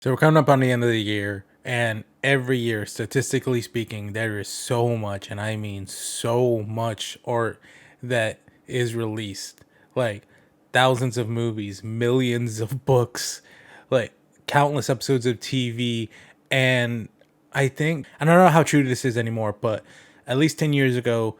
So we're coming up on the end of the year, and every year, statistically speaking, there is so much, and I mean so much art that is released. Like thousands of movies, millions of books, like countless episodes of TV. And I don't know how true this is anymore, but at least 10 years ago,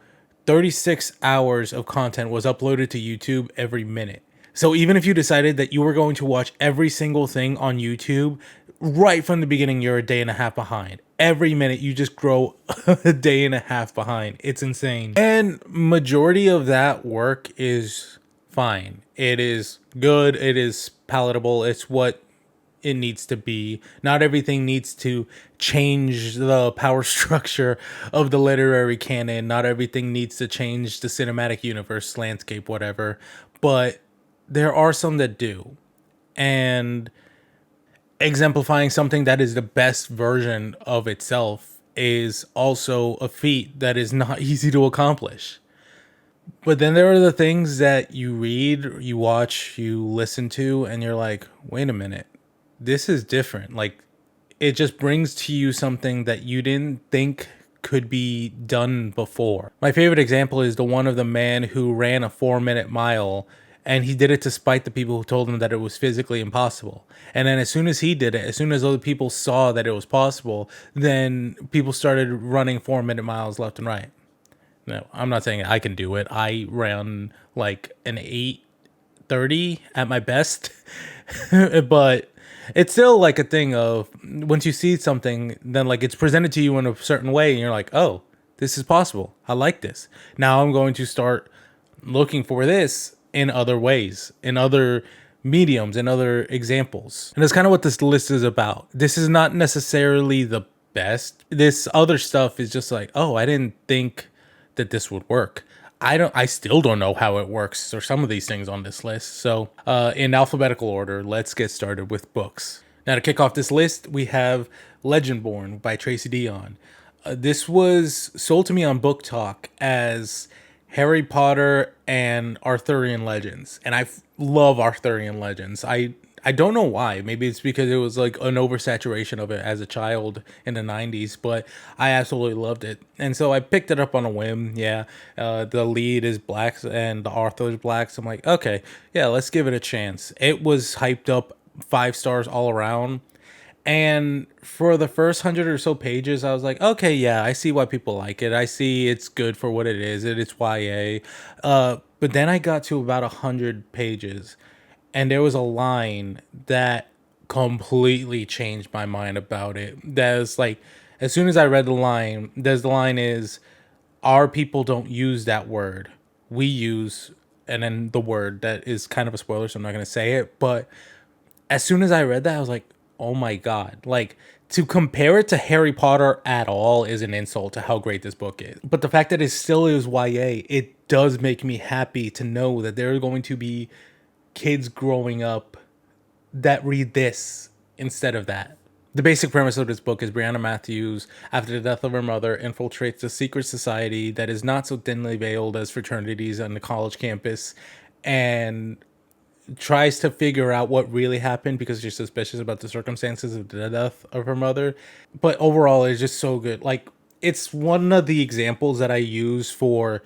36 hours of content was uploaded to YouTube every minute. So even if you decided that you were going to watch every single thing on YouTube, right from the beginning, you're a day and a half behind. Every minute you just grow a day and a half behind. It's insane. And majority of that work is fine. It is good. It is palatable. It's what it needs to be. Not everything needs to change the power structure of the literary canon. Not everything needs to change the cinematic universe, landscape, whatever. But there are some that do. And exemplifying something that is the best version of itself is also a feat that is not easy to accomplish. But then there are the things that you read, you watch, you listen to, and you're like, wait a minute, this is different. Like, it just brings to you something that you didn't think could be done before. My favorite example is the one of the man who ran a 4 minute mile, and he did it to spite the people who told him that it was physically impossible. And then as soon as he did it, as soon as other people saw that it was possible, then people started running 4 minute miles left and right. No, I'm not saying I can do it. I ran like an 8:30 at my best, but it's still like a thing of once you see something, then like it's presented to you in a certain way, and you're like, oh, this is possible. I like this. Now I'm going to start looking for this in other ways, in other mediums, in other examples. And that's kind of what this list is about. This is not necessarily the best. This other stuff is just like, oh, I didn't think that this would work. I still don't know how it works or some of these things on this list. So in alphabetical order, let's get started with books. Now to kick off this list, we have Legendborn by Tracy Dion. This was sold to me on Book Talk as Harry Potter and Arthurian Legends, and love Arthurian Legends. I don't know why. Maybe it's because it was like an oversaturation of it as a child in the 90s, but I absolutely loved it. And so I picked it up on a whim. Yeah, the lead is black and the author is black. So I'm like, okay, yeah, let's give it a chance. It was hyped up 5 stars all around. And for the first 100 or so pages, I was like, okay, yeah, I see why people like it. I see it's good for what it is. It's YA. But then I got to about 100 pages, and there was a line that completely changed my mind about it. That was like, as soon as I read the line, the line is, our people don't use that word. We use, and then the word that is kind of a spoiler, so I'm not going to say it. But as soon as I read that, I was like, oh my God. Like, to compare it to Harry Potter at all is an insult to how great this book is. But the fact that it still is YA, it does make me happy to know that there are going to be kids growing up that read this instead of that. The basic premise of this book is Brianna Matthews, after the death of her mother, infiltrates a secret society that is not so thinly veiled as fraternities on the college campus and tries to figure out what really happened because she's suspicious about the circumstances of the death of her mother. But overall, it's just so good. Like, it's one of the examples that I use for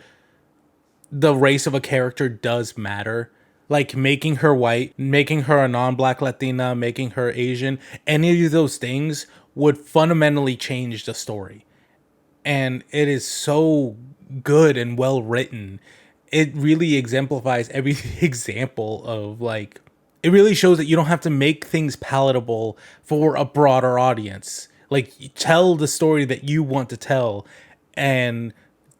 the race of a character does matter. Like making her white, making her a non-black Latina, making her Asian, any of those things would fundamentally change the story. And it is so good and well written. It really exemplifies every example of like, it really shows that you don't have to make things palatable for a broader audience. Like, tell the story that you want to tell, and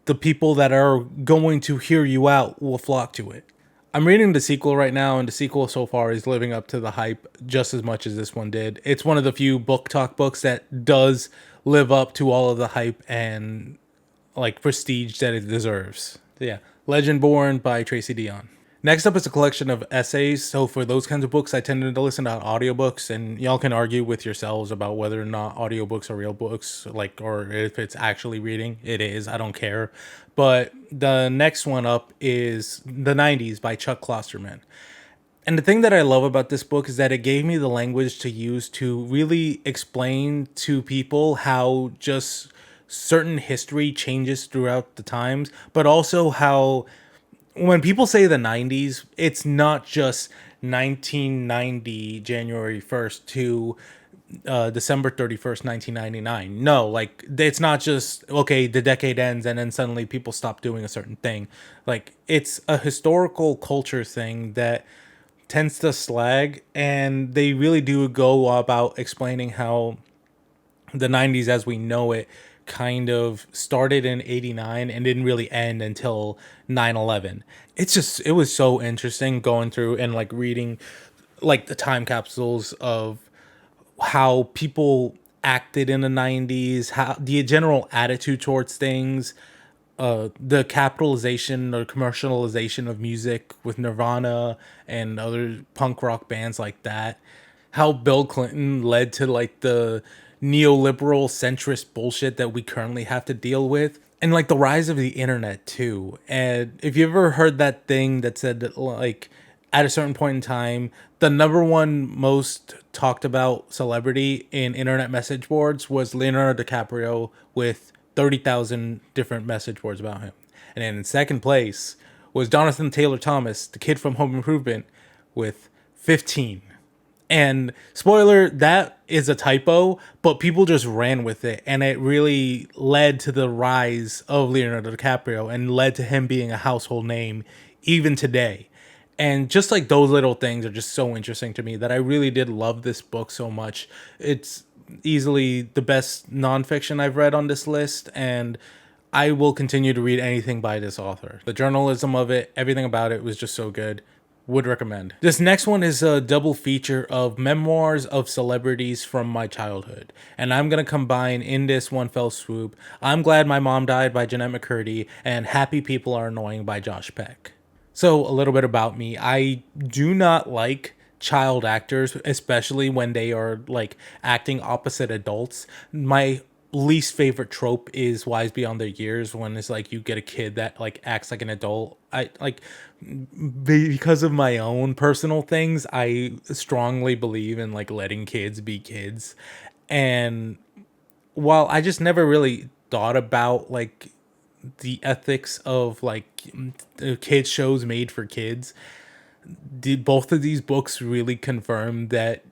the people that are going to hear you out will flock to it. I'm reading the sequel right now, and the sequel so far is living up to the hype just as much as this one did. It's one of the few book talk books that does live up to all of the hype and like prestige that it deserves. So yeah, Legendborn by Tracy Dion. Next up is a collection of essays. So for those kinds of books, I tend to listen to audiobooks, and y'all can argue with yourselves about whether or not audiobooks are real books, like, or if it's actually reading. It is, I don't care. But the next one up is The 90s by Chuck Klosterman. And the thing that I love about this book is that it gave me the language to use to really explain to people how just certain history changes throughout the times, but also how when people say the 90s, it's not just 1990 January 1st to December 31st, 1999. No, like it's not just okay, the decade ends and then suddenly people stop doing a certain thing. Like it's a historical culture thing that tends to slag, and they really do go about explaining how the 90s as we know it kind of started in 89 and didn't really end until 9/11. It's just it was so interesting going through and like reading like the time capsules of how people acted in the 90s, how the general attitude towards things, the capitalization or commercialization of music with Nirvana and other punk rock bands like that. How Bill Clinton led to like the neoliberal centrist bullshit that we currently have to deal with. And like the rise of the internet too. And if you ever heard that thing that said that like at a certain point in time, the number one most talked about celebrity in internet message boards was Leonardo DiCaprio with 30,000 different message boards about him. And then in second place was Jonathan Taylor Thomas, the kid from Home Improvement, with 15. And spoiler, that is a typo, but people just ran with it. And it really led to the rise of Leonardo DiCaprio and led to him being a household name even today. And just like those little things are just so interesting to me that I really did love this book so much. It's easily the best nonfiction I've read on this list, and I will continue to read anything by this author. The journalism of it, everything about it was just so good. Would recommend. This next one is a double feature of memoirs of celebrities from my childhood. And I'm going to combine in this one fell swoop I'm Glad My Mom Died by Jeanette McCurdy and Happy People Are Annoying by Josh Peck. So, a little bit about me. I do not like child actors, especially when they are like acting opposite adults. My least favorite trope is Wise Beyond Their Years when it's like you get a kid that like acts like an adult. I like because of my own personal things, I strongly believe in like letting kids be kids. And while I just never really thought about like the ethics of like kids shows made for kids, both of these books really confirm that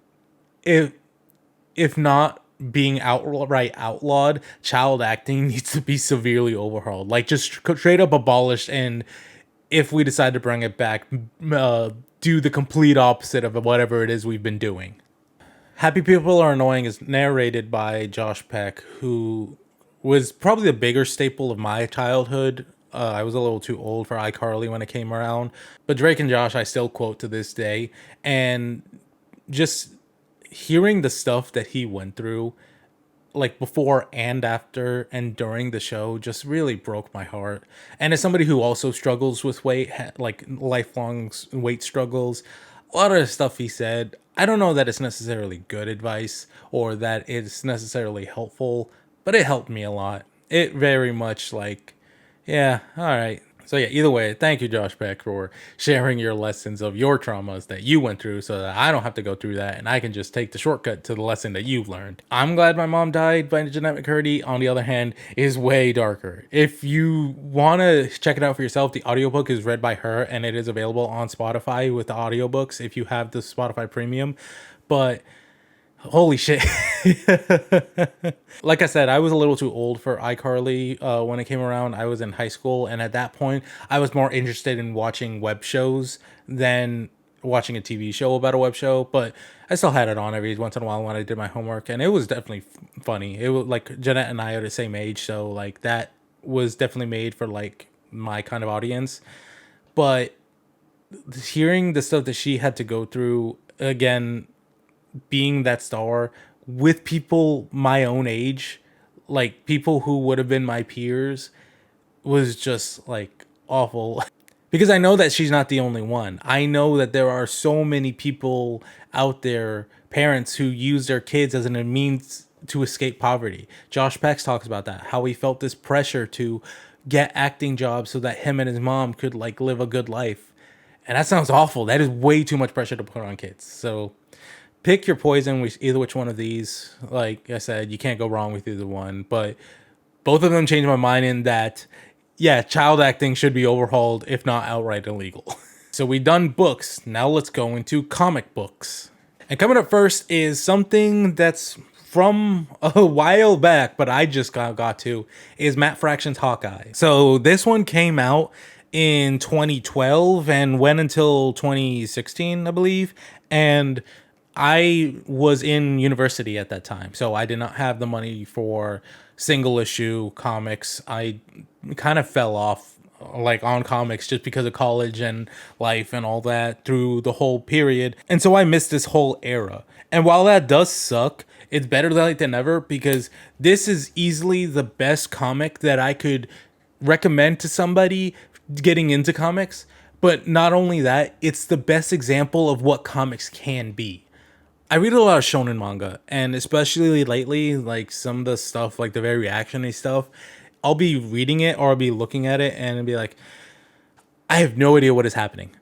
if if not being outright outlawed, child acting needs to be severely overhauled. Like just straight up abolished, and if we decide to bring it back, do the complete opposite of whatever it is we've been doing. Happy People Are Annoying is narrated by Josh Peck, who was probably the bigger staple of my childhood. I was a little too old for iCarly when it came around, but Drake and Josh I still quote to this day, and just hearing the stuff that he went through like before and after and during the show just really broke my heart. And as somebody who also struggles with weight, like lifelong weight struggles, a lot of the stuff he said, I don't know that it's necessarily good advice or that it's necessarily helpful, but it helped me a lot. It very much like, yeah, all right. So yeah, either way, thank you, Josh Peck, for sharing your lessons of your traumas that you went through so that I don't have to go through that and I can just take the shortcut to the lesson that you've learned. I'm Glad My Mom Died by Jeanette McCurdy, on the other hand, is way darker. If you want to check it out for yourself, the audiobook is read by her and it is available on Spotify with the audiobooks if you have the Spotify premium. But holy shit. Like I said, I was a little too old for iCarly when it came around. I was in high school, and at that point, I was more interested in watching web shows than watching a TV show about a web show. But I still had it on every once in a while when I did my homework, and it was definitely funny. It was like Jeanette and I are the same age, so like that was definitely made for like my kind of audience. But hearing the stuff that she had to go through again, being that star with people my own age, like people who would have been my peers, was just like awful. Because I know that she's not the only one. I know that there are so many people out there, parents who use their kids as a means to escape poverty. Josh Peck talks about that, how he felt this pressure to get acting jobs so that him and his mom could like live a good life. And that sounds awful. That is way too much pressure to put on kids. So pick your poison with either which one of these. Like I said, you can't go wrong with either one. But both of them changed my mind in that, yeah, child acting should be overhauled, if not outright illegal. So we done books. Now let's go into comic books. And coming up first is something that's from a while back, but I just got to, is Matt Fraction's Hawkeye. So this one came out in 2012 and went until 2016, I believe. And I was in university at that time, so I did not have the money for single issue comics. I kind of fell off like on comics just because of college and life and all that through the whole period. And so I missed this whole era. And while that does suck, it's better late than never because this is easily the best comic that I could recommend to somebody getting into comics. But not only that, it's the best example of what comics can be. I read a lot of shonen manga, and especially lately, like some of the stuff, like the very actiony stuff, I'll be reading it or I'll be looking at it and it'll be like, I have no idea what is happening.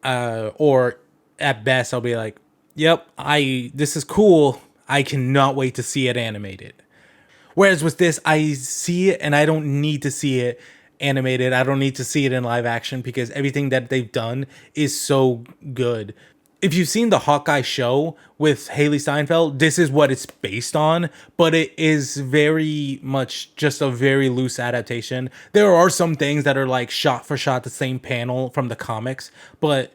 Or at best, I'll be like, yep, this is cool. I cannot wait to see it animated. Whereas with this, I see it and I don't need to see it animated. I don't need to see it in live action because everything that they've done is so good. If you've seen the Hawkeye show with Haley Steinfeld, this is what it's based on, but it is very much just a very loose adaptation. There are some things that are like shot for shot the same panel from the comics, but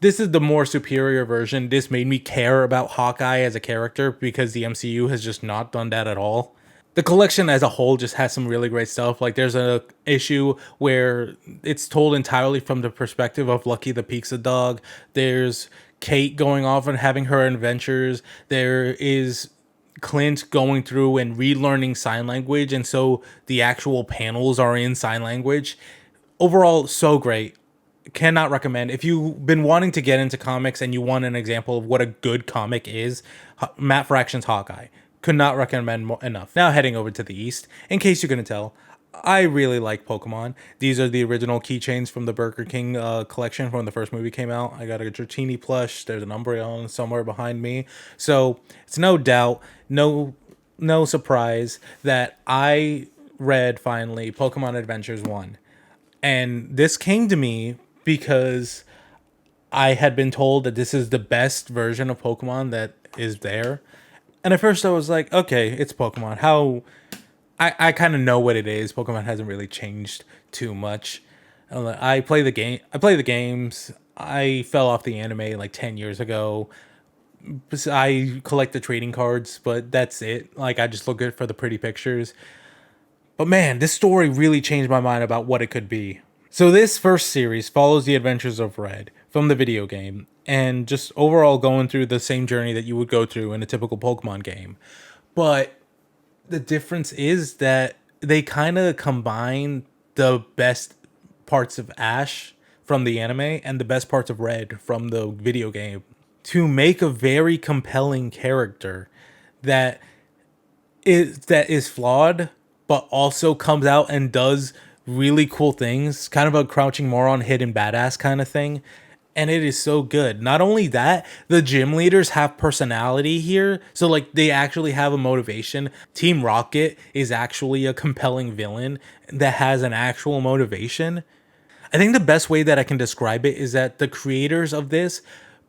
this is the more superior version. This made me care about Hawkeye as a character because the MCU has just not done that at all. The collection as a whole just has some really great stuff. Like there's a issue where it's told entirely from the perspective of Lucky the Pizza Dog. There's Kate going off and having her adventures. There is Clint going through and relearning sign language, and so the actual panels are in sign language. Overall, so great. Cannot recommend. If you've been wanting to get into comics and you want an example of what a good comic is, Matt Fraction's Hawkeye. Could not recommend enough. Now heading over to the east, in case you couldn't tell, I really like Pokemon. These are the original keychains from the Burger King collection from when the first movie came out. I got a Dratini plush. There's an Umbreon somewhere behind me. So it's no doubt, no surprise that I read finally Pokemon Adventures 1. And this came to me because I had been told that this is the best version of Pokemon that is there. And at first I was like, okay, it's Pokemon. I kind of know what it is. Pokemon hasn't really changed too much. I play the game. I play the games. I fell off the anime like 10 years ago. I collect the trading cards, but that's it. Like I just look good for the pretty pictures. But man, this story really changed my mind about what it could be. So this first series follows the adventures of Red from the video game and just overall going through the same journey that you would go through in a typical Pokemon game. But the difference is that they kind of combine the best parts of Ash from the anime and the best parts of Red from the video game to make a very compelling character that is flawed but also comes out and does really cool things, kind of a crouching moron hidden badass kind of thing. And it is so good. Not only that, the gym leaders have personality here. So like they actually have a motivation. Team Rocket is actually a compelling villain that has an actual motivation. I think the best way that I can describe it is that the creators of this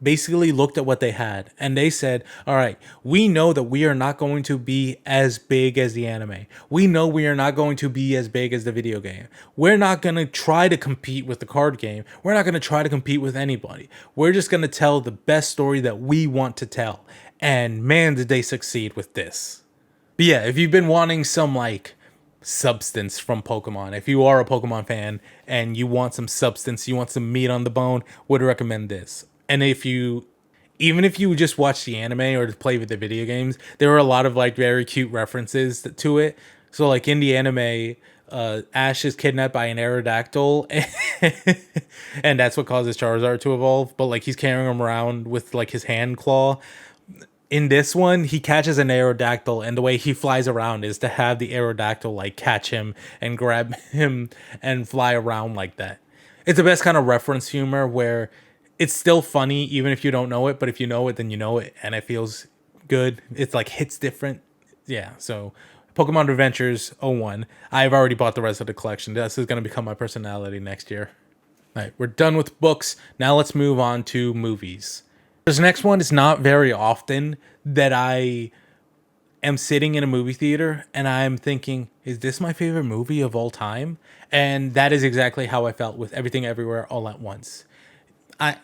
basically looked at what they had and they said, all right, we know that we are not going to be as big as the anime. We know we are not going to be as big as the video game. We're not going to try to compete with the card game. We're not going to try to compete with anybody. We're just going to tell the best story that we want to tell. And man, did they succeed with this. But yeah, if you've been wanting some like substance from Pokemon, if you are a Pokemon fan and you want some substance, you want some meat on the bone, would recommend this. And even if you just watch the anime or play with the video games, there are a lot of like very cute references to it. So like in the anime, Ash is kidnapped by an Aerodactyl, and that's what causes Charizard to evolve. But like he's carrying him around with like his hand claw. In this one, he catches an Aerodactyl, and the way he flies around is to have the Aerodactyl like catch him and grab him and fly around like that. It's the best kind of reference humor where it's still funny even if you don't know it, but if you know it, then you know it, and it feels good. It's like hits different. Yeah, so Pokemon Adventures '01. I've already bought the rest of the collection. This is going to become my personality next year. All right, we're done with books. Now let's move on to movies. This next one is not very often that I am sitting in a movie theater and I'm thinking, is this my favorite movie of all time? And that is exactly how I felt with Everything Everywhere All at Once. I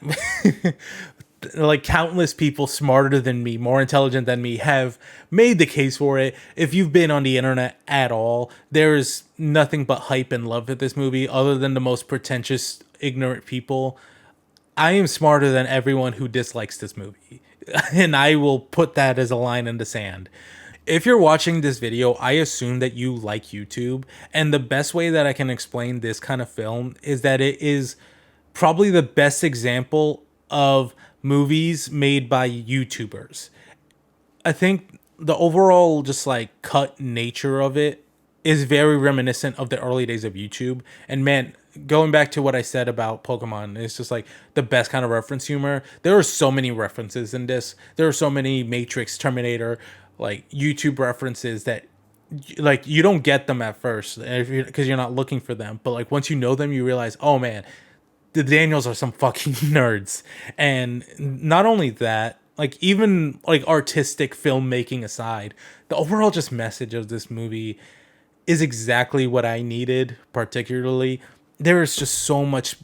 like countless people smarter than me, more intelligent than me have made the case for it. If you've been on the internet at all, there is nothing but hype and love with this movie other than the most pretentious ignorant people. I am smarter than everyone who dislikes this movie. And I will put that as a line in the sand. If you're watching this video, I assume that you like YouTube. And the best way that I can explain this kind of film is that it is probably the best example of movies made by YouTubers. I think the overall just like cut nature of it is very reminiscent of the early days of YouTube. And man, going back to what I said about Pokemon, it's just like the best kind of reference humor. There are so many references in this. There are so many Matrix, Terminator, like YouTube references that like you don't get them at first because you're not looking for them. But like once you know them, you realize, oh man, the Daniels are some fucking nerds. And not only that, like even like artistic filmmaking aside, the overall just message of this movie is exactly what I needed. Particularly, there is just so much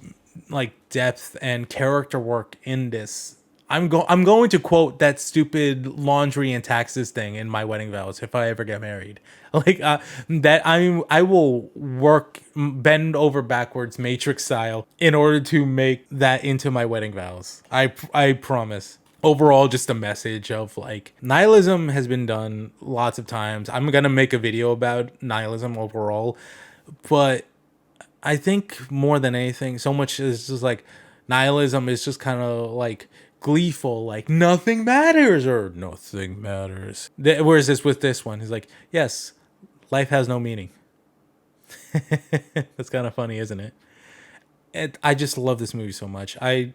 like depth and character work in this. I'm going to quote that stupid laundry and taxes thing in my wedding vows if I ever get married. Like that I will work bend over backwards Matrix style in order to make that into my wedding vows. I promise. Overall, just a message of like nihilism has been done lots of times. I'm gonna make a video about nihilism overall, but I think more than anything, so much is just like nihilism is just kind of like gleeful, like nothing matters or nothing matters. Whereas this with this one, he's like, yes, life has no meaning. That's kind of funny, isn't it? And I just love this movie so much. I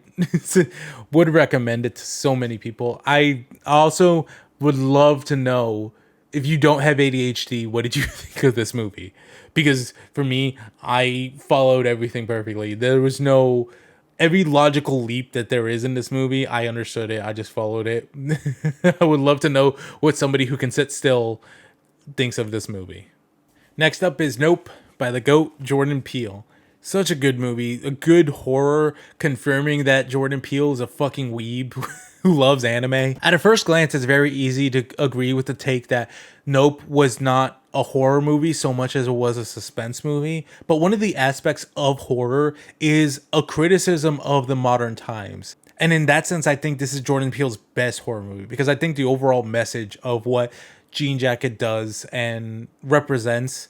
would recommend it to so many people. I also would love to know if you don't have ADHD, what did you think of this movie? Because for me, I followed everything perfectly. There was no every logical leap that there is in this movie. I understood it. I just followed it. I would love to know what somebody who can sit still thinks of this movie. Next up is Nope by the GOAT, Jordan Peele. Such a good movie, a good horror confirming that Jordan Peele is a fucking weeb who loves anime. At a first glance, it's very easy to agree with the take that Nope was not a horror movie so much as it was a suspense movie. But one of the aspects of horror is a criticism of the modern times. And in that sense, I think this is Jordan Peele's best horror movie because I think the overall message of what Jean Jacket does and represents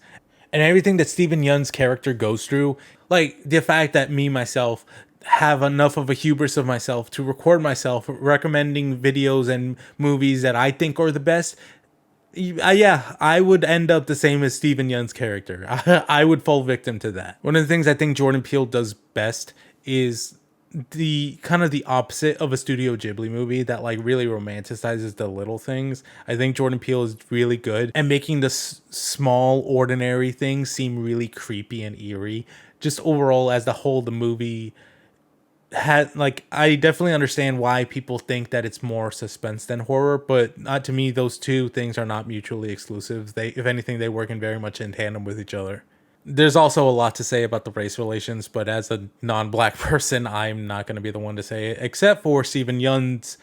and everything that Steven Yeun's character goes through, like the fact that me myself have enough of a hubris of myself to record myself recommending videos and movies that I think are the best. Yeah, I would end up the same as Steven Yeun's character. I would fall victim to that. One of the things I think Jordan Peele does best is the kind of the opposite of a Studio Ghibli movie that like really romanticizes the little things. I think Jordan Peele is really good at making the small ordinary things seem really creepy and eerie. Just overall as the whole the movie had like I definitely understand why people think that it's more suspense than horror, but not to me those two things are not mutually exclusive. They if anything they work in very much in tandem with each other. There's also a lot to say about the race relations, but as a non-black person, I'm not going to be the one to say it, except for Steven Yeun's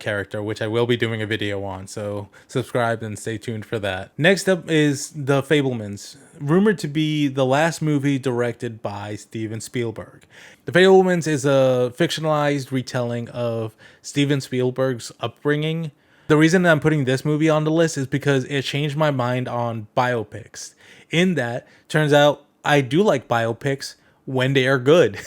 character, which I will be doing a video on. So subscribe and stay tuned for that. Next up is The Fabelmans, rumored to be the last movie directed by Steven Spielberg. The Fabelmans is a fictionalized retelling of Steven Spielberg's upbringing. The reason that I'm putting this movie on the list is because it changed my mind on biopics. In that, turns out I do like biopics when they are good.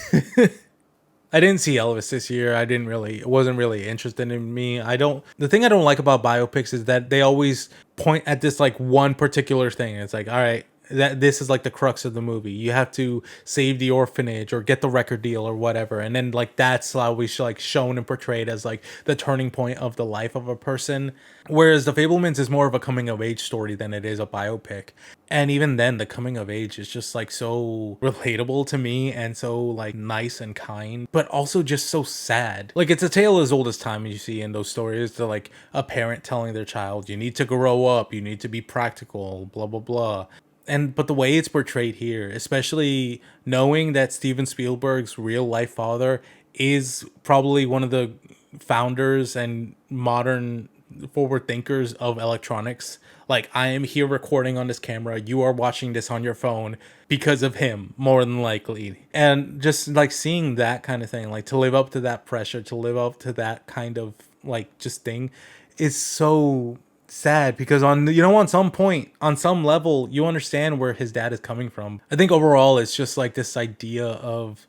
I didn't see Elvis this year. It wasn't really interested in me. The thing I don't like about biopics is that they always point at this like one particular thing. It's like, all right, that this is like the crux of the movie. You have to save the orphanage or get the record deal or whatever, and then like that's how we should like shown and portrayed as like the turning point of the life of a person. Whereas the Fablemans is more of a coming of age story than it is a biopic. And even then, the coming of age is just like so relatable to me and so like nice and kind, but also just so sad. Like it's a tale as old as time you see in those stories. To like a parent telling their child, "You need to grow up. You need to be practical." Blah blah blah. And but the way it's portrayed here, especially knowing that Steven Spielberg's real life father is probably one of the founders and modern forward thinkers of electronics. Like, I am here recording on this camera, you are watching this on your phone because of him, more than likely. And just like seeing that kind of thing, like to live up to that pressure, to live up to that kind of like just thing is so sad, because on some point, on some level, you understand where his dad is coming from. I think overall it's just like this idea of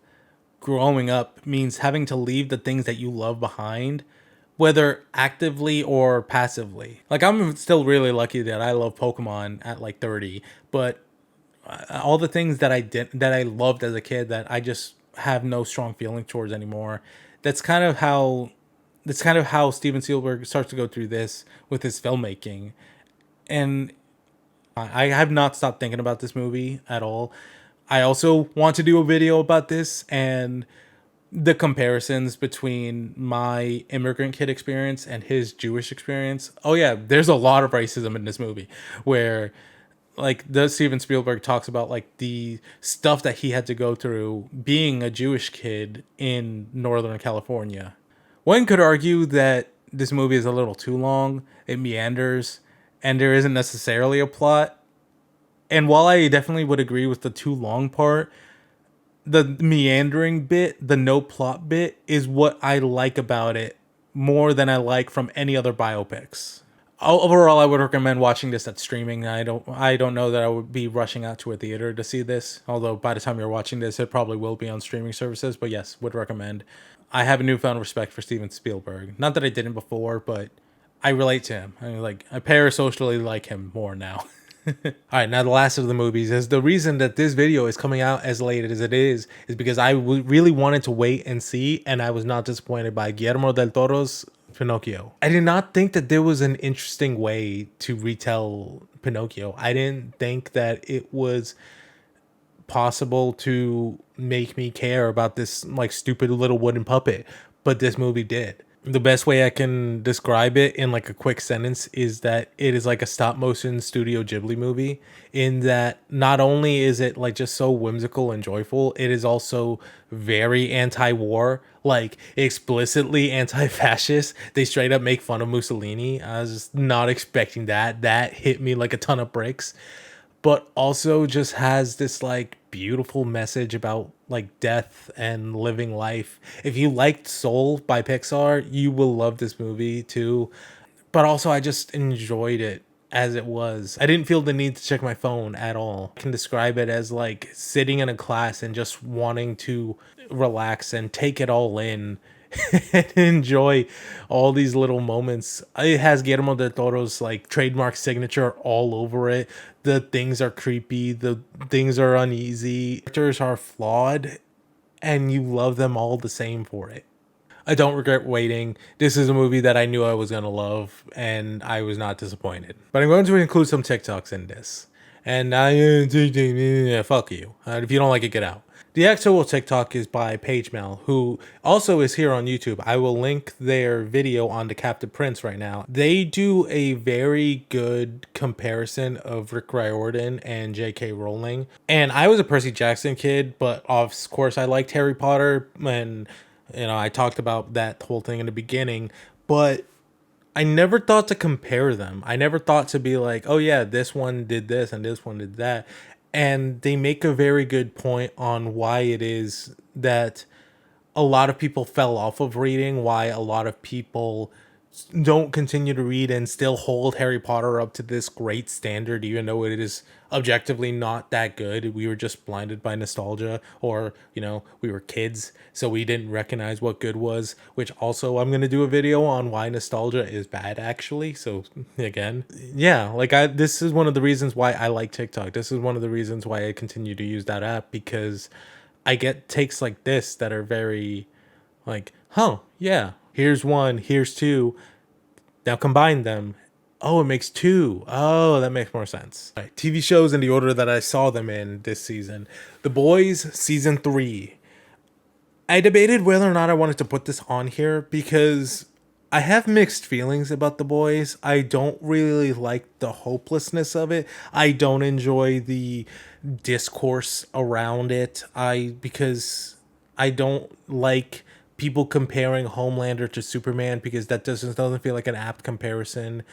growing up means having to leave the things that you love behind, whether actively or passively. Like, I'm still really lucky that I love Pokemon at like 30, but all the things that I loved as a kid that I just have no strong feeling towards anymore. That's kind of how Steven Spielberg starts to go through this with his filmmaking. And I have not stopped thinking about this movie at all. I also want to do a video about this and the comparisons between my immigrant kid experience and his Jewish experience. Oh yeah, there's a lot of racism in this movie, where like the Steven Spielberg talks about like the stuff that he had to go through being a Jewish kid in Northern California. One could argue that this movie is a little too long, it meanders, and there isn't necessarily a plot. And while I definitely would agree with the too long part, the meandering bit, the no plot bit, is what I like about it more than I like from any other biopics. Overall, I would recommend watching this at streaming. I don't know that I would be rushing out to a theater to see this. Although by the time you're watching this, it probably will be on streaming services. But yes, would recommend. I have a newfound respect for Steven Spielberg. Not that I didn't before, but I relate to him. I mean, like I parasocially like him more now. All right, now the last of the movies is the reason that this video is coming out as late as it is because I really wanted to wait and see, and I was not disappointed by Guillermo del Toro's Pinocchio. I did not think that there was an interesting way to retell Pinocchio. I didn't think that it was possible to make me care about this like stupid little wooden puppet, but this movie did. The best way I can describe it in like a quick sentence is that it is like a stop motion Studio Ghibli movie, in that not only is it like just so whimsical and joyful, it is also very anti-war, like explicitly anti-fascist. They straight up make fun of Mussolini. I was just not expecting that. That hit me like a ton of bricks, but also just has this like beautiful message about like death and living life. If you liked Soul by Pixar, you will love this movie too. But also, I just enjoyed it as it was. I didn't feel the need to check my phone at all. I can describe it as like sitting in a class and just wanting to relax and take it all in and enjoy all these little moments. It has Guillermo del Toro's like trademark signature all over it. The things are creepy, the things are uneasy, characters are flawed, and you love them all the same for it. I don't regret waiting. This is a movie that I knew I was going to love, and I was not disappointed. But I'm going to include some TikToks in this. And fuck you. If you don't like it, get out. The actual TikTok is by Pagemelts, who also is here on YouTube. I will link their video on the Captive Prince right now. They do a very good comparison of Rick Riordan and J.K. Rowling. And I was a Percy Jackson kid, but of course I liked Harry Potter, and I talked about that whole thing in the beginning, but I never thought to compare them. I never thought to be like, oh yeah, this one did this and this one did that. And they make a very good point on why it is that a lot of people fell off of reading, why a lot of people don't continue to read and still hold Harry Potter up to this great standard, even though it is objectively not that good. We were just blinded by nostalgia, or, we were kids, so we didn't recognize what good was, which also I'm going to do a video on why nostalgia is bad, actually. So, again, yeah, this is one of the reasons why I like TikTok. This is one of the reasons why I continue to use that app, because I get takes like this that are very like, huh, yeah, here's one, here's two. Now combine them. Oh, it makes two. Oh, that makes more sense. All right, TV shows in the order that I saw them in this season. The Boys, season 3. I debated whether or not I wanted to put this on here because I have mixed feelings about The Boys. I don't really like the hopelessness of it. I don't enjoy the discourse around it. Because I don't like people comparing Homelander to Superman, because that doesn't feel like an apt comparison.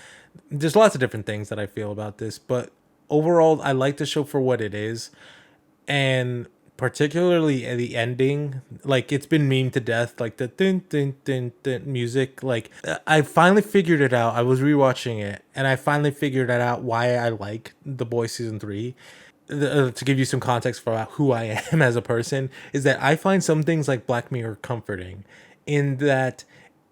There's lots of different things that I feel about this, but overall I like the show for what it is. And particularly at the ending, like, it's been memed to death, like the dun, dun, dun, dun music. Like, I finally figured it out. I was rewatching it and I finally figured it out why I like The Boys season 3. To give you some context for who I am as a person, is that I find some things like Black Mirror comforting, in that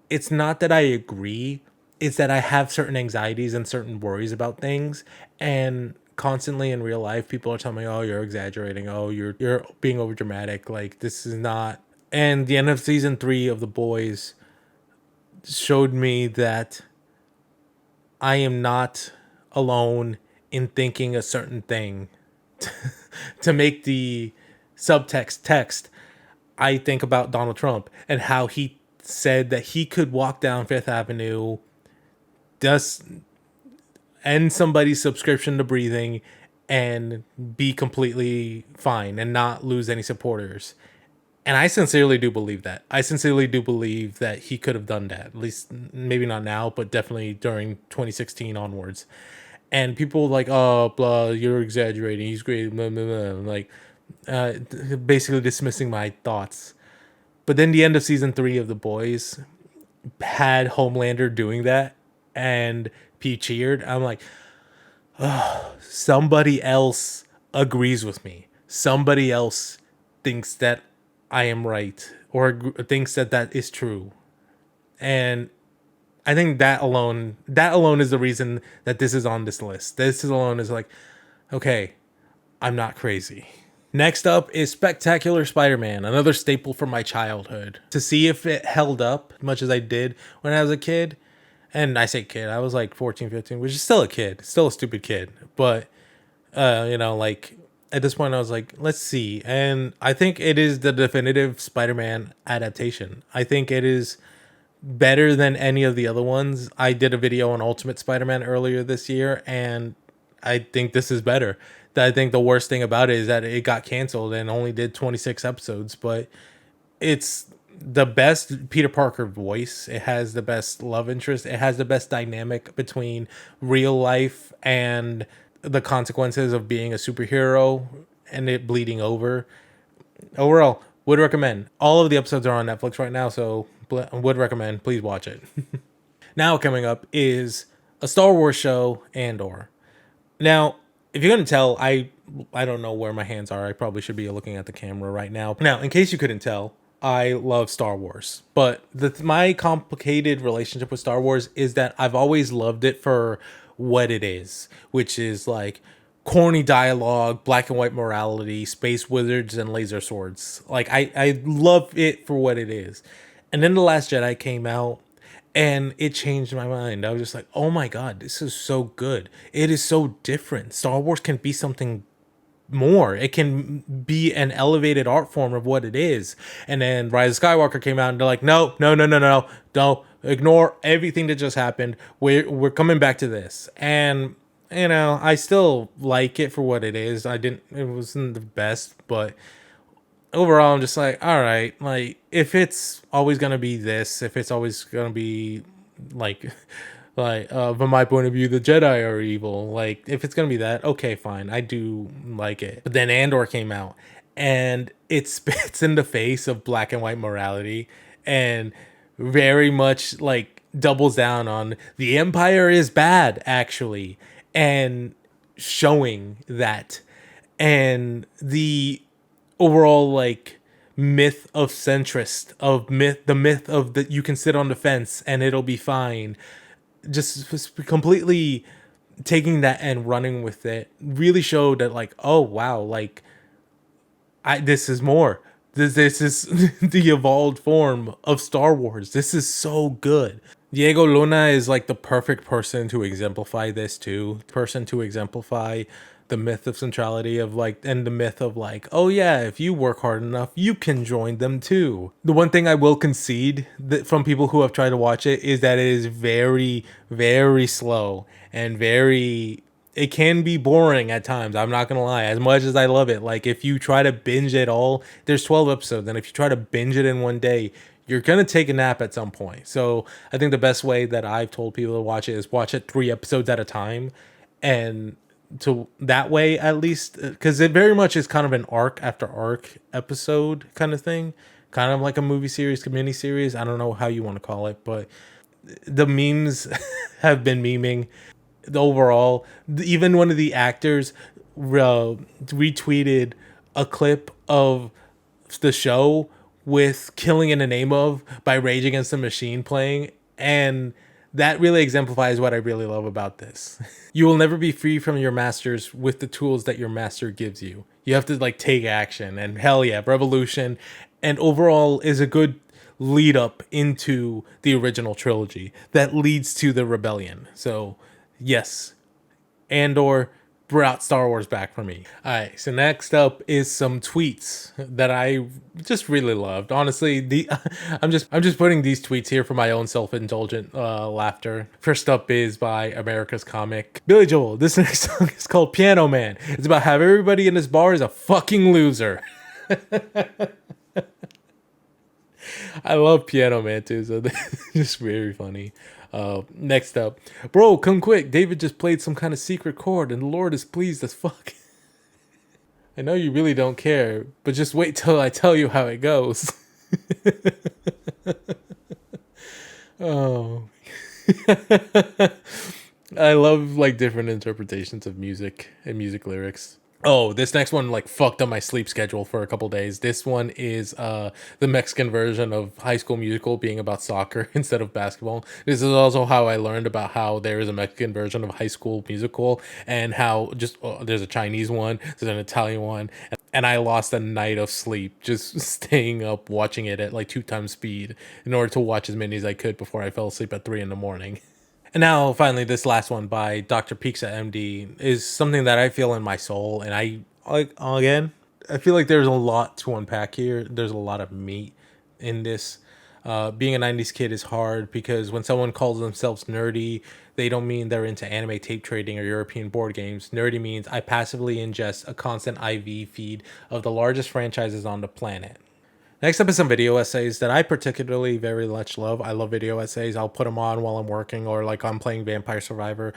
it's not that I agree, it's that I have certain anxieties and certain worries about things, and constantly in real life people are telling me, "Oh, you're exaggerating. Oh, you're being over dramatic. Like, this is not." And the end of season 3 of The Boys showed me that I am not alone in thinking a certain thing. To make the subtext text, I think about Donald Trump and how he said that he could walk down Fifth Avenue, just end somebody's subscription to breathing, and be completely fine and not lose any supporters. And I sincerely do believe that. I sincerely do believe that he could have done that. At least, maybe not now, but definitely during 2016 onwards. And people like, "Oh, blah, you're exaggerating. He's great." Blah, blah, blah. Like, basically dismissing my thoughts. But then the end of season 3 of The Boys had Homelander doing that, and P cheered. I'm like, somebody else agrees with me. Somebody else thinks that I am right, or thinks that that is true. And I think that alone is the reason that this is on this list. This is alone is like, okay, I'm not crazy. Next up is Spectacular Spider-Man, another staple from my childhood. To see if it held up as much as I did when I was a kid, and I say kid, I was like 14, 15, which is still a kid, still a stupid kid. But, like, at this point I was like, let's see. And I think it is the definitive Spider-Man adaptation. I think it is better than any of the other ones. I did a video on Ultimate Spider-Man earlier this year, and I think this is better. I think the worst thing about it is that it got canceled and only did 26 episodes, but it's the best Peter Parker voice. It has the best love interest. It has the best dynamic between real life and the consequences of being a superhero and it bleeding over. Overall, would recommend. All of the episodes are on Netflix right now, so would recommend. Please watch it. Now coming up is a Star Wars show, Andor. Now, if you're gonna tell, I don't know where my hands are. I probably should be looking at the camera right now. Now, in case you couldn't tell, I love Star Wars, but my complicated relationship with Star Wars is that I've always loved it for what it is, which is like corny dialogue, black and white morality, space wizards, and laser swords. Like, I love it for what it is. And then The Last Jedi came out, and it changed my mind. I was just like, oh my God, this is so good. It is so different. Star Wars can be something more. It can be an elevated art form of what it is. And then Rise of Skywalker came out, and they're like, no, no, no, no, no, no. Ignore everything that just happened. We're coming back to this. And, I still like it for what it is. It wasn't the best, but overall I'm just like, all right, like, if it's always gonna be this, if it's always gonna be like from my point of view the Jedi are evil, like, if it's gonna be that, okay, fine, I do like it. But then Andor came out, and it spits in the face of black and white morality, and very much like doubles down on the Empire is bad, actually, and showing that. And the overall, like, myth of centrist, of the myth of that you can sit on the fence and it'll be fine, just completely taking that and running with it really showed that, like, oh wow, like, this is more. This is the evolved form of Star Wars. This is so good. Diego Luna is like the perfect person to exemplify this too. Person to exemplify the myth of centrality of, like, and the myth of, like, oh yeah, if you work hard enough, you can join them too. The one thing I will concede that from people who have tried to watch it is that it is very, very slow and very, it can be boring at times. I'm not gonna lie. As much as I love it, like, if you try to binge it all, there's 12 episodes, and if you try to binge it in one day, you're gonna take a nap at some point. So I think the best way that I've told people to watch it is watch it 3 episodes at a time, and to that way at least, because it very much is kind of an arc after arc episode kind of thing, kind of like a movie series, mini series. I don't know how you want to call it, but the memes have been memeing the overall. Even one of the actors retweeted a clip of the show with Killing in the Name of by Rage Against the Machine playing, and that really exemplifies what I really love about this. You will never be free from your masters with the tools that your master gives you. You have to, like, take action, and hell yeah, Revolution and overall is a good lead up into the original trilogy that leads to the rebellion. So yes, Andor brought Star Wars back for me. All right, so next up is some tweets that I just really loved. Honestly, the I'm just putting these tweets here for my own self-indulgent laughter. First up is by America's Comic. Billy Joel, this next song is called Piano Man. It's about how everybody in this bar is a fucking loser. I love Piano Man too, so that's just very funny. Next up, bro, come quick. David just played some kind of secret chord, and the Lord is pleased as fuck. I know you really don't care, but just wait till I tell you how it goes. Oh, I love, like, different interpretations of music and music lyrics. Oh, this next one, like, fucked up my sleep schedule for a couple days. This one is the Mexican version of High School Musical being about soccer instead of basketball. This is also how I learned about how there is a Mexican version of High School Musical, and how just there's a Chinese one, there's an Italian one, and I lost a night of sleep just staying up watching it at like 2 times speed in order to watch as many as I could before I fell asleep at 3 in the morning. And now, finally, this last one by Dr. Pizza MD is something that I feel in my soul. And I, like, again, I feel like there's a lot to unpack here. There's a lot of meat in this. Being a 90s kid is hard because when someone calls themselves nerdy, they don't mean they're into anime tape trading or European board games. Nerdy means I passively ingest a constant IV feed of the largest franchises on the planet. Next up is some video essays that I particularly very much love. I love video essays. I'll put them on while I'm working or, like, I'm playing Vampire Survivor.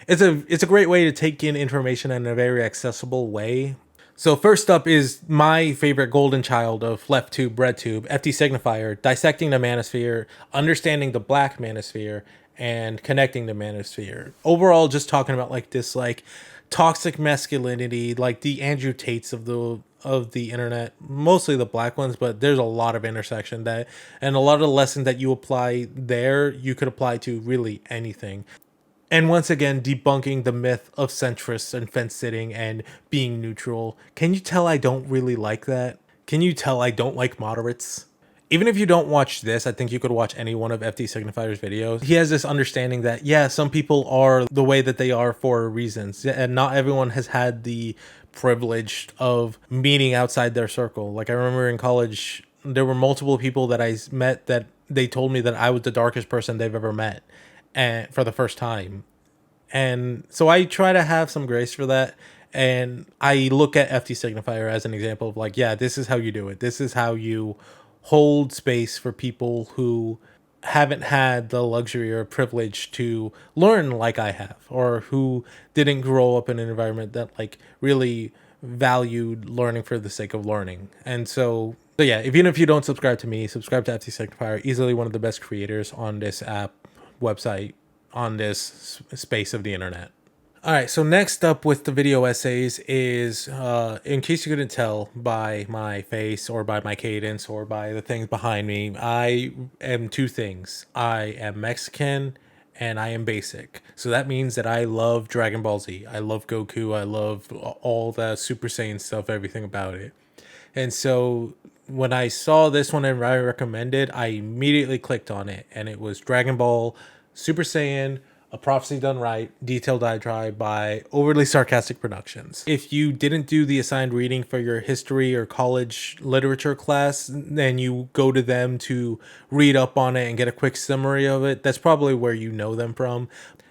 It's a great way to take in information in a very accessible way. So first up is my favorite golden child of Left Tube, Red Tube, FT Signifier, dissecting the manosphere, understanding the black manosphere, and connecting the manosphere. Overall, just talking about, like, this, like, toxic masculinity, like the Andrew Tates of the internet, mostly the black ones, but there's a lot of intersection that, and a lot of the lessons that you apply there, you could apply to really anything. And once again, debunking the myth of centrists and fence sitting and being neutral. Can you tell I don't really like that? Can you tell I don't like moderates? Even if you don't watch this, I think you could watch any one of FD Signifier's videos. He has this understanding that, yeah, some people are the way that they are for reasons, and not everyone has had the privilege of meeting outside their circle. Like, I remember in college, there were multiple people that I met that they told me that I was the darkest person they've ever met, and for the first time. And so I try to have some grace for that. And I look at FT Signifier as an example of, like, yeah, this is how you do it. This is how you hold space for people who haven't had the luxury or privilege to learn like I have, or who didn't grow up in an environment that, like, really valued learning for the sake of learning. And so yeah, even if you don't subscribe to me, subscribe to FT Signifier, easily one of the best creators on this app. website on this space of the internet. All right, so next up with the video essays is, in case you couldn't tell by my face or by my cadence or by the things behind me, I am two things. I am Mexican and I am basic. So that means that I love Dragon Ball Z. I love Goku. I love all the Super Saiyan stuff, everything about it. And so when I saw this one and I recommended, I immediately clicked on it, and it was Dragon Ball Super Saiyan, A Prophecy Done Right, Detailed Diatribe by Overly Sarcastic Productions. If you didn't do the assigned reading for your history or college literature class, then you go to them to read up on it and get a quick summary of it. That's probably where you know them from.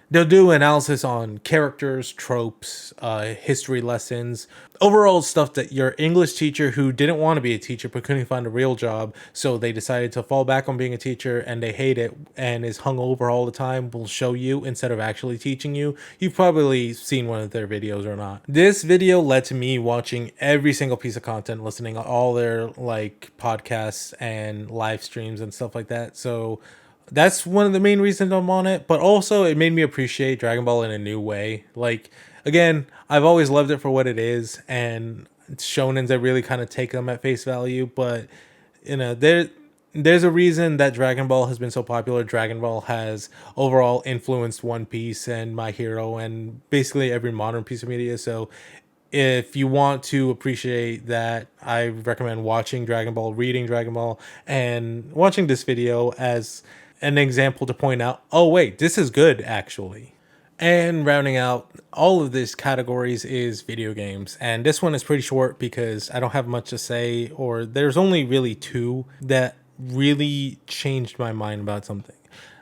They'll do analysis on characters, tropes, history lessons, overall stuff that your English teacher who didn't want to be a teacher but couldn't find a real job, so they decided to fall back on being a teacher and they hate it and is hungover all the time, will show you instead of actually teaching you. You've probably seen one of their videos or not. This video led to me watching every single piece of content, listening to all their like podcasts and live streams and stuff like that. So that's one of the main reasons I'm on it, but also it made me appreciate Dragon Ball in a new way. Like, again, I've always loved it for what it is, and shonens that really kind of take them at face value, but there's a reason that Dragon Ball has been so popular. Dragon Ball has overall influenced One Piece and My Hero and basically every modern piece of media. So if you want to appreciate that, I recommend watching Dragon Ball, reading Dragon Ball, and watching this video as an example to point out, oh wait, this is good actually. And rounding out all of these categories is video games. And this one is pretty short because I don't have much to say, or there's only really two that really changed my mind about something.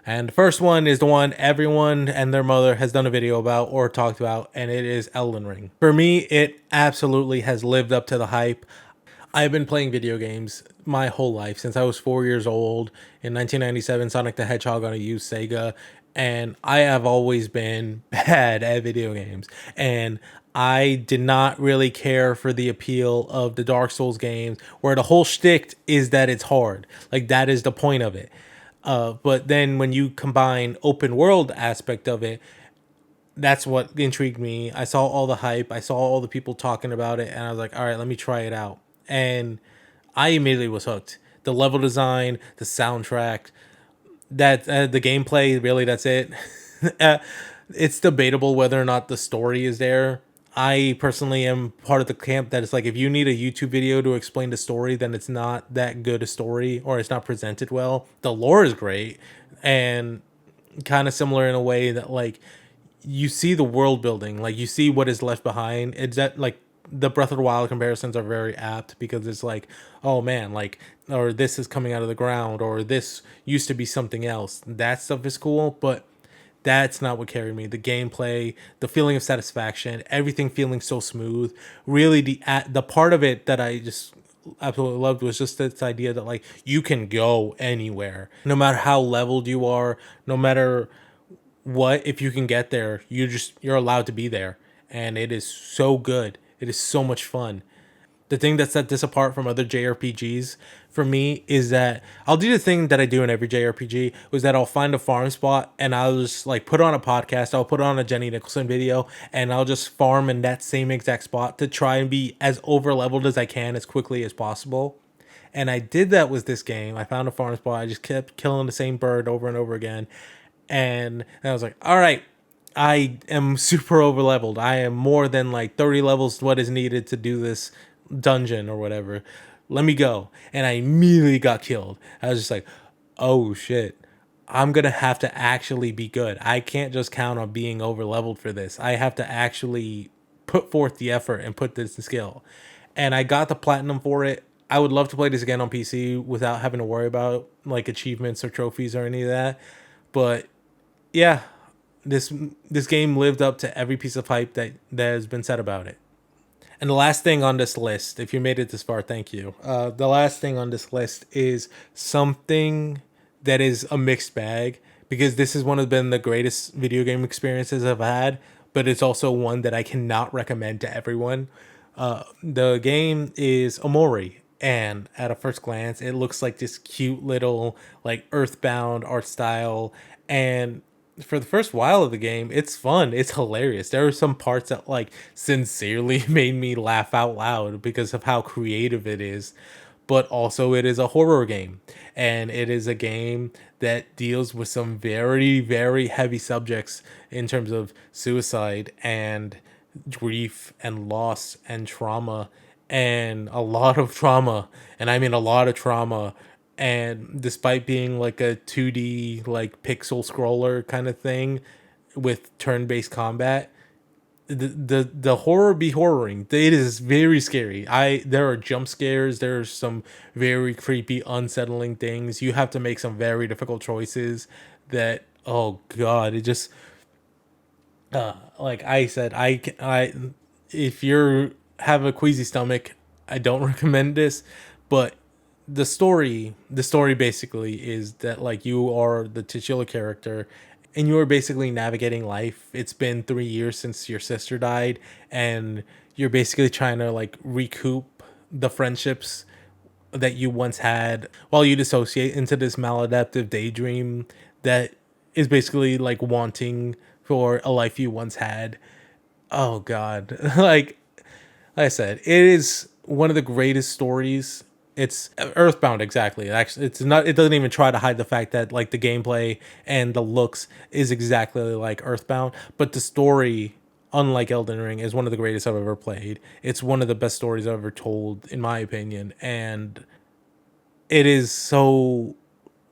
And the first one is the one everyone and their mother has done a video about or talked about, and it is Elden Ring. For me, it absolutely has lived up to the hype. I've been playing video games my whole life since I was 4 years old. In 1997, Sonic the Hedgehog on a used Sega, and I have always been bad at video games. And I did not really care for the appeal of the Dark Souls games, where the whole shtick is that it's hard. Like, that is the point of it. But then when you combine open world aspect of it, that's what intrigued me. I saw all the hype. I saw all the people talking about it, and I was like, all right, let me try it out. And I immediately was hooked. The level design, the soundtrack, that the gameplay, really, that's it. It's debatable whether or not the story is there. I personally am part of the camp that it's like, if you need a YouTube video to explain the story, then it's not that good a story, or it's not presented well. The lore is great and kind of similar in a way that, like, you see the world building, like you see what is left behind. It's that, like, the Breath of the Wild comparisons are very apt because it's like, oh man, like, or this is coming out of the ground, or this used to be something else. That stuff is cool, but that's not what carried me. The gameplay, the feeling of satisfaction, everything feeling so smooth. Really, the part of it that I just absolutely loved was just this idea that, like, you can go anywhere, no matter how leveled you are, no matter what. If you can get there, you're allowed to be there, and it is so good. It is so much fun. The thing that set this apart from other JRPGs for me is that I'll do the thing that I do in every JRPG, was that I'll find a farm spot and I'll just, like, put on a podcast, I'll put on a Jenny Nicholson video, and I'll just farm in that same exact spot to try and be as over leveled as I can as quickly as possible. And I did that with this game. I found a farm spot, I just kept killing the same bird over and over again. And I was like, all right, I am super over leveled. I am more than like 30 levels what is needed to do this dungeon or whatever. Let me go. And I immediately got killed. I was just like, oh shit. I'm going to have to actually be good. I can't just count on being over leveled for this. I have to actually put forth the effort and put this in skill. And I got the platinum for it. I would love to play this again on PC without having to worry about like achievements or trophies or any of that. But yeah, this game lived up to every piece of hype that has been said about it. And the last thing on this list, if you made it this far, thank you. The last thing on this list is something that is a mixed bag, because this is one of the greatest video game experiences I've had, but it's also one that I cannot recommend to everyone. The game is Omori, and at a first glance, it looks like this cute little, like, Earthbound art style, And for the first while of the game, it's fun. It's hilarious. There are some parts that like sincerely made me laugh out loud because of how creative it is. But also it is a horror game. And it is a game that deals with some very, very heavy subjects in terms of suicide and grief and loss and trauma, and a lot of trauma, and I mean a lot of trauma. And despite being like a 2D like pixel scroller kind of thing with turn-based combat, the horror be horroring. It is very scary. I There are jump scares, there's some very creepy unsettling things. You have to make some very difficult choices that, oh god, it just like I said, I if you're have a queasy stomach, I don't recommend this. But the story basically is that like you are the titular character, and you are basically navigating life. It's been 3 years since your sister died, and you're basically trying to like recoup the friendships that you once had while you dissociate into this maladaptive daydream that is basically like wanting for a life you once had. Oh god. Like I said, it is one of the greatest stories. It's Earthbound, exactly. Actually, it's not. It doesn't even try to hide the fact that like the gameplay and the looks is exactly like Earthbound, but the story, unlike Elden Ring, is one of the greatest I've ever played. It's one of the best stories I've ever told, in my opinion, and it is so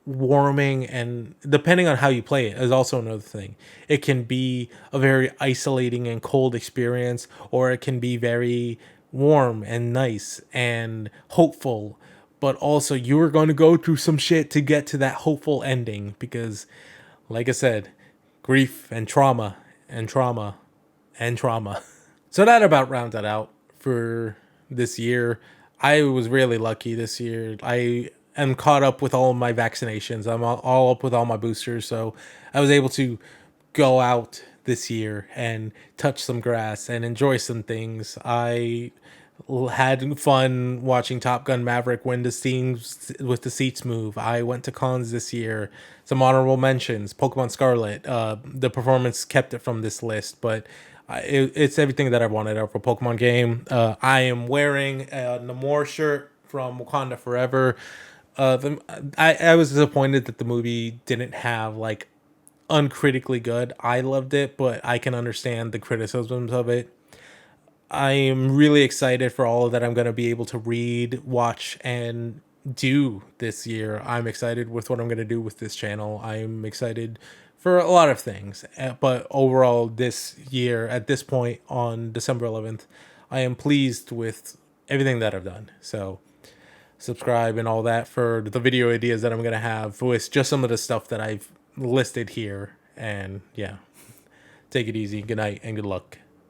warming. And depending on how you play it is also another thing. It can be a very isolating and cold experience, or it can be very warm and nice and hopeful. But also you are going to go through some shit to get to that hopeful ending, because like I said, grief and trauma and trauma and trauma. So that about rounds it out for this year. I was really lucky this year. I am caught up with all of my vaccinations. I'm all up with all my boosters, so I was able to go out this year and touch some grass and enjoy some things. I had fun watching Top Gun Maverick when the scenes with the seats move. I went to cons this year. Some honorable mentions: Pokemon Scarlet. The performance kept it from this list, but it's everything that I wanted out of a Pokemon game. I am wearing a Namor shirt from Wakanda Forever. I was disappointed that the movie didn't have like uncritically good. I loved it, but I can understand the criticisms of it. I am really excited for all that I'm going to be able to read, watch, and do this year. I'm excited with what I'm going to do with this channel. I'm excited for a lot of things. But overall, this year, at this point on December 11th, I am pleased with everything that I've done. So subscribe and all that for the video ideas that I'm going to have with just some of the stuff that I've listed here. And yeah, take it easy. Good night and good luck.